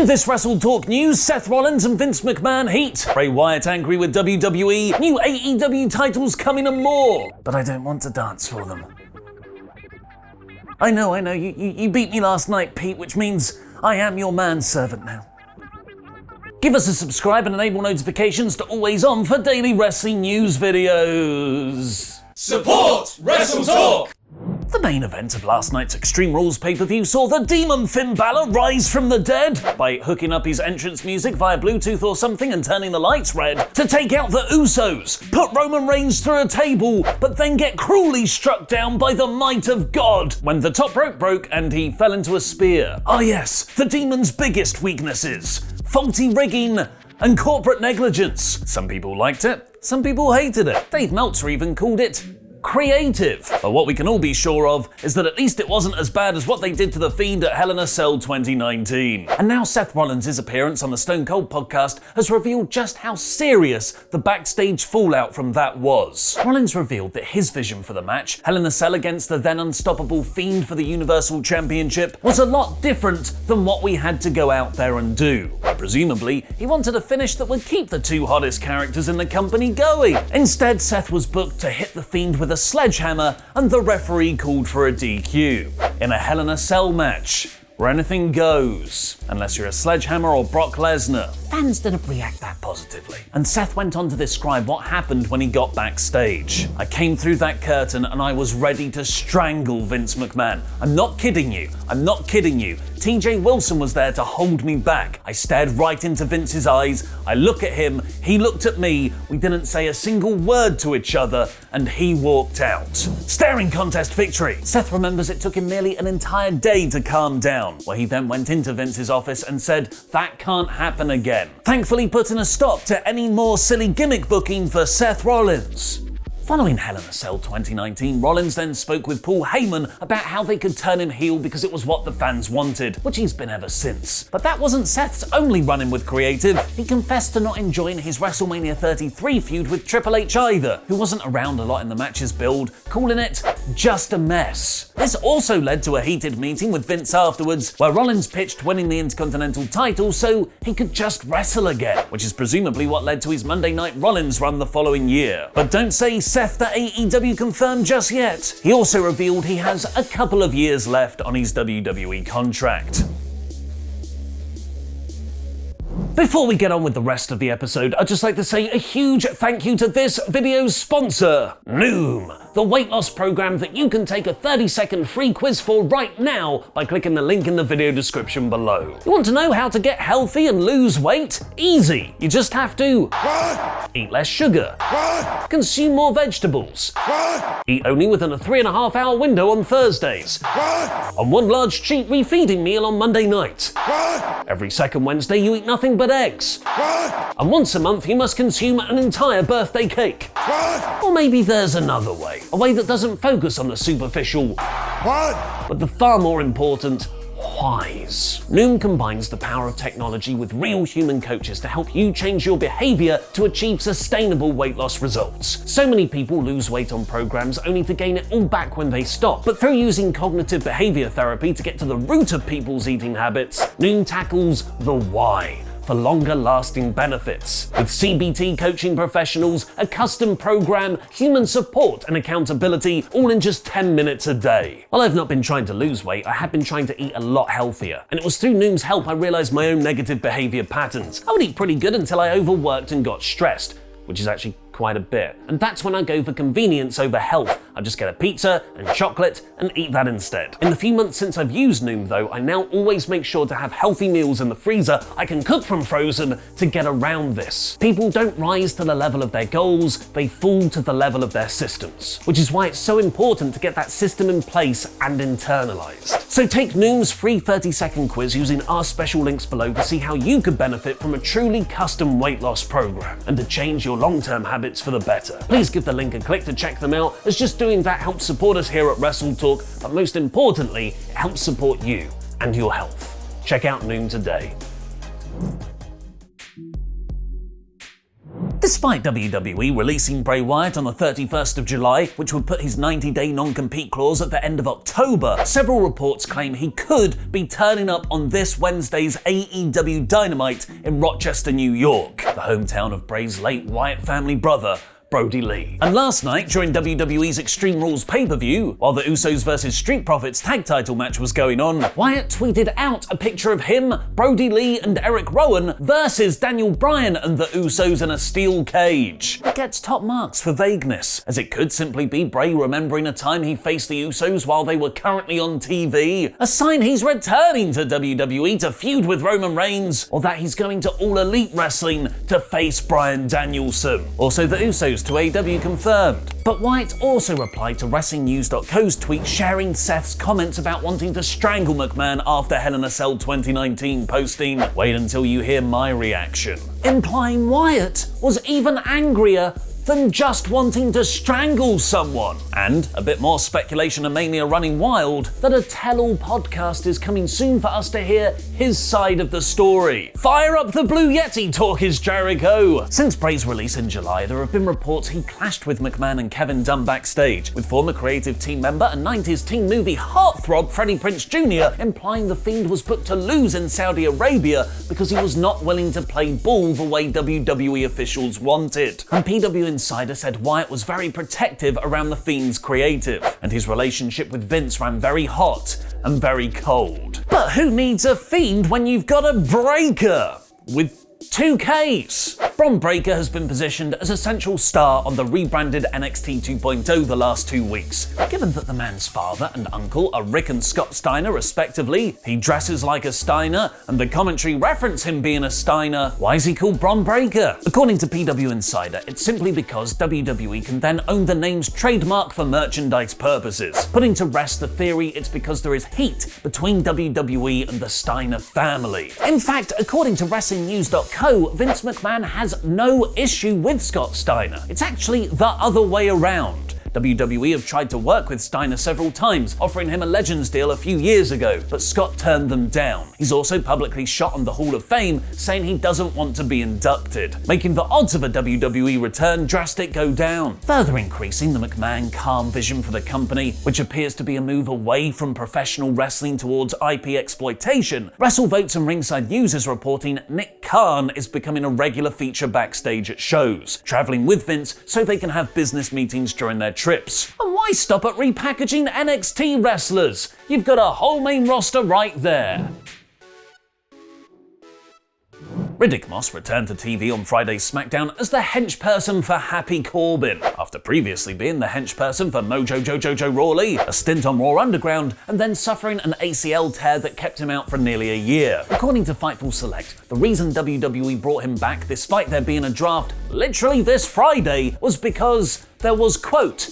With this WrestleTalk news, Seth Rollins and Vince McMahon heat, Bray Wyatt angry with WWE, new AEW titles coming and more. But I don't want to dance for them. I know, you beat me last night, Pete, which means I am your manservant now. Give us a subscribe and enable notifications to always on for daily wrestling news videos. Support WrestleTalk! The main event of last night's Extreme Rules pay-per-view saw the demon Finn Balor rise from the dead by hooking up his entrance music via Bluetooth or something and turning the lights red to take out the Usos, put Roman Reigns through a table, but then get cruelly struck down by the might of God when the top rope broke and he fell into a spear. Ah yes, the demon's biggest weaknesses: faulty rigging and corporate negligence. Some people liked it, some people hated it. Dave Meltzer even called it creative. But what we can all be sure of is that at least it wasn't as bad as what they did to The Fiend at Hell in a Cell 2019. And now Seth Rollins' appearance on the Stone Cold podcast has revealed just how serious the backstage fallout from that was. Rollins revealed that his vision for the match, Hell in a Cell against the then unstoppable Fiend for the Universal Championship, was a lot different than what we had to go out there and do. Presumably, he wanted a finish that would keep the two hottest characters in the company going. Instead, Seth was booked to hit the Fiend with a sledgehammer, and the referee called for a DQ in a Hell in a Cell match where anything goes, unless you're a Sledgehammer or Brock Lesnar. Fans didn't react that positively, and Seth went on to describe what happened when he got backstage. I came through that curtain and I was ready to strangle Vince McMahon. I'm not kidding you. TJ Wilson was there to hold me back. I stared right into Vince's eyes. I look at him, he looked at me. We didn't say a single word to each other, and he walked out. Staring contest victory. Seth remembers it took him nearly an entire day to calm down, where he then went into Vince's office and said, "That can't happen again," thankfully putting a stop to any more silly gimmick booking for Seth Rollins. Following Hell in a Cell 2019, Rollins then spoke with Paul Heyman about how they could turn him heel because it was what the fans wanted, which he's been ever since. But that wasn't Seth's only run-in with creative. He confessed to not enjoying his WrestleMania 33 feud with Triple H either, who wasn't around a lot in the match's build, calling it just a mess. This also led to a heated meeting with Vince afterwards, where Rollins pitched winning the Intercontinental title so he could just wrestle again, which is presumably what led to his Monday Night Rollins run the following year. But don't say Seth that AEW confirmed just yet. He also revealed he has a couple of years left on his WWE contract. Before we get on with the rest of the episode, I'd just like to say a huge thank you to this video's sponsor, Noom, the weight loss program that you can take a 30-second free quiz for right now by clicking the link in the video description below. You want to know how to get healthy and lose weight? Easy. You just have to eat less sugar, consume more vegetables, eat only within a 3.5-hour window on Thursdays, on one large cheat refeeding meal on Monday night. Every second Wednesday you eat nothing but eggs. And once a month you must consume an entire birthday cake. Or maybe there's another way. A way that doesn't focus on the superficial, but the far more important whys. Noom combines the power of technology with real human coaches to help you change your behavior to achieve sustainable weight loss results. So many people lose weight on programs only to gain it all back when they stop. But through using cognitive behavior therapy to get to the root of people's eating habits, Noom tackles the why for longer lasting benefits. With CBT coaching professionals, a custom program, human support and accountability, all in just 10 minutes a day. While I've not been trying to lose weight, I have been trying to eat a lot healthier. And it was through Noom's help I realized my own negative behavior patterns. I would eat pretty good until I overworked and got stressed, which is actually quite a bit. And that's when I go for convenience over health. I just get a pizza and chocolate and eat that instead. In the few months since I've used Noom though, I now always make sure to have healthy meals in the freezer I can cook from frozen to get around this. People don't rise to the level of their goals, they fall to the level of their systems. Which is why it's so important to get that system in place and internalized. So take Noom's free 30-second quiz using our special links below to see how you could benefit from a truly custom weight loss program and to change your long-term habits for the better. Please give the link a click to check them out, as just doing that helps support us here at WrestleTalk, but most importantly, it helps support you and your health. Check out Noom today. Despite WWE releasing Bray Wyatt on the 31st of July, which would put his 90-day non-compete clause at the end of October, several reports claim he could be turning up on this Wednesday's AEW Dynamite in Rochester, New York, the hometown of Bray's late Wyatt family brother, Brody Lee. And last night, during WWE's Extreme Rules pay-per-view, while the Usos vs Street Profits tag title match was going on, Wyatt tweeted out a picture of him, Brody Lee and Eric Rowan versus Daniel Bryan and the Usos in a steel cage. It gets top marks for vagueness, as it could simply be Bray remembering a time he faced the Usos while they were currently on TV, a sign he's returning to WWE to feud with Roman Reigns, or that he's going to All Elite Wrestling to face Bryan Danielson. Also, the Usos to AEW confirmed. But Wyatt also replied to WrestlingNews.co's tweet sharing Seth's comments about wanting to strangle McMahon after Hell in a Cell 2019, posting, "Wait until you hear my reaction," implying Wyatt was even angrier than just wanting to strangle someone. And a bit more speculation and mania running wild that a tell-all podcast is coming soon for us to hear his side of the story. Fire up the Blue Yeti, talk is Jericho! Since Bray's release in July, there have been reports he clashed with McMahon and Kevin Dunn backstage, with former creative team member and 90s teen movie heartthrob Freddie Prinze Jr. implying the Fiend was booked to lose in Saudi Arabia because he was not willing to play ball the way WWE officials wanted. And PW Insider said Wyatt was very protective around the Fiend's creative, and his relationship with Vince ran very hot and very cold. But who needs a Fiend when you've got a Breaker? With 2 Ks. Bron Breakker has been positioned as a central star on the rebranded NXT 2.0 the last 2 weeks. Given that the man's father and uncle are Rick and Scott Steiner respectively, he dresses like a Steiner, and the commentary reference him being a Steiner, why is he called Bron Breakker? According to PW Insider, it's simply because WWE can then own the name's trademark for merchandise purposes, putting to rest the theory it's because there is heat between WWE and the Steiner family. In fact, according to WrestlingNews.co, Vince McMahon has no issue with Scott Steiner. It's actually the other way around. WWE have tried to work with Steiner several times, offering him a Legends deal a few years ago, but Scott turned them down. He's also publicly shot on the Hall of Fame, saying he doesn't want to be inducted, making the odds of a WWE return drastic go down, further increasing the McMahon calm vision for the company, which appears to be a move away from professional wrestling towards IP exploitation. WrestleVotes and Ringside News is reporting Nick Khan is becoming a regular feature backstage at shows, traveling with Vince so they can have business meetings during their trips. And why stop at repackaging NXT wrestlers? You've got a whole main roster right there. Riddick Moss returned to TV on Friday's SmackDown as the henchperson for Happy Corbin, after previously being the henchperson for Mojo Jojo Rawley, a stint on Raw Underground, and then suffering an ACL tear that kept him out for nearly a year. According to Fightful Select, the reason WWE brought him back despite there being a draft literally this Friday was because there was, quote,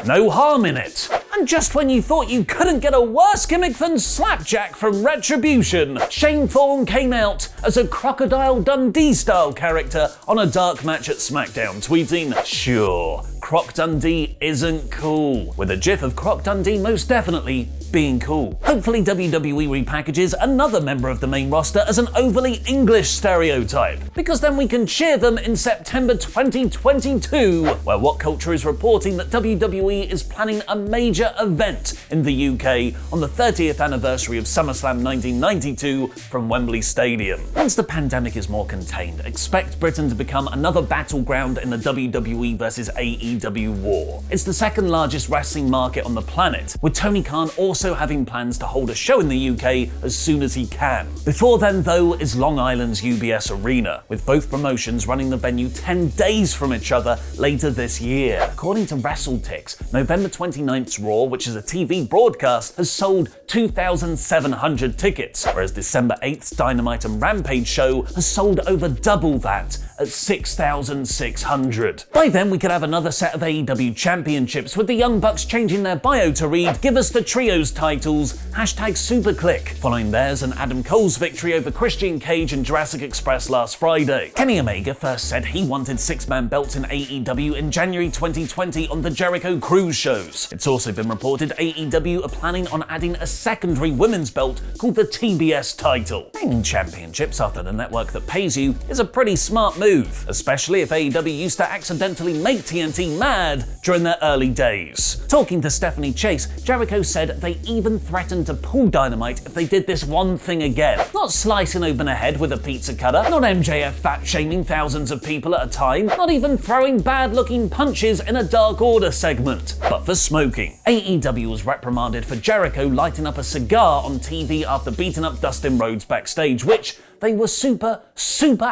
"no harm in it." And just when you thought you couldn't get a worse gimmick than Slapjack from Retribution, Shane Thorne came out as a Crocodile Dundee-style character on a dark match at SmackDown, tweeting, "Sure, Croc Dundee isn't cool," with a gif of Croc Dundee most definitely being cool. Hopefully WWE repackages another member of the main roster as an overly English stereotype, because then we can cheer them in September 2022, where What Culture is reporting that WWE is planning a major event in the UK on the 30th anniversary of SummerSlam 1992 from Wembley Stadium. Once the pandemic is more contained, expect Britain to become another battleground in the WWE vs AEW war. It's the second largest wrestling market on the planet, with Tony Khan also having plans to hold a show in the UK as soon as he can. Before then, though, is Long Island's UBS Arena, with both promotions running the venue 10 days from each other later this year. According to WrestleTalk, November 29th's Raw, which is a TV broadcast, has sold 2,700 tickets, whereas December 8th's Dynamite and Rampage show has sold over double that at 6,600. By then, we could have another set of AEW championships, with the Young Bucks changing their bio to read, "Give us the trios titles, #SuperClick," following theirs and Adam Cole's victory over Christian Cage and Jurassic Express last Friday. Kenny Omega first said he wanted 6-man belts in AEW in January 2020 on the Jericho Cruise shows. It's also been reported AEW are planning on adding a secondary women's belt called the TBS title. Naming championships after the network that pays you is a pretty smart move, especially if AEW used to accidentally make TNT mad during their early days. Talking to Stephanie Chase, Jericho said they even threatened to pull Dynamite if they did this one thing again. Not slicing open a head with a pizza cutter, not MJF fat-shaming thousands of people at a time, not even throwing bad-looking punches in a Dark Order segment, but for smoking. AEW was reprimanded for Jericho lighting up a cigar on TV after beating up Dustin Rhodes backstage, which they were super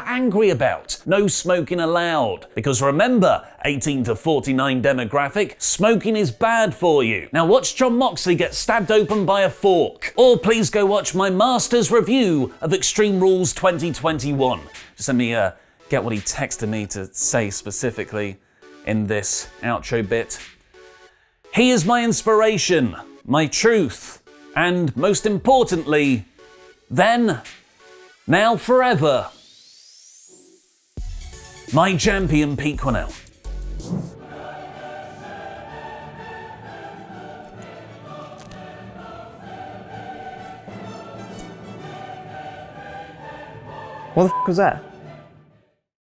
angry about. No smoking allowed. Because remember, 18 to 49 demographic, smoking is bad for you. Now watch Jon Moxley get stabbed open by a fork. Or please go watch my master's review of Extreme Rules 2021. Just let me get what he texted me to say specifically in this outro bit. He is my inspiration, my truth, and most importantly, then, now forever, my champion Pete Quinnell. What the f*** was that?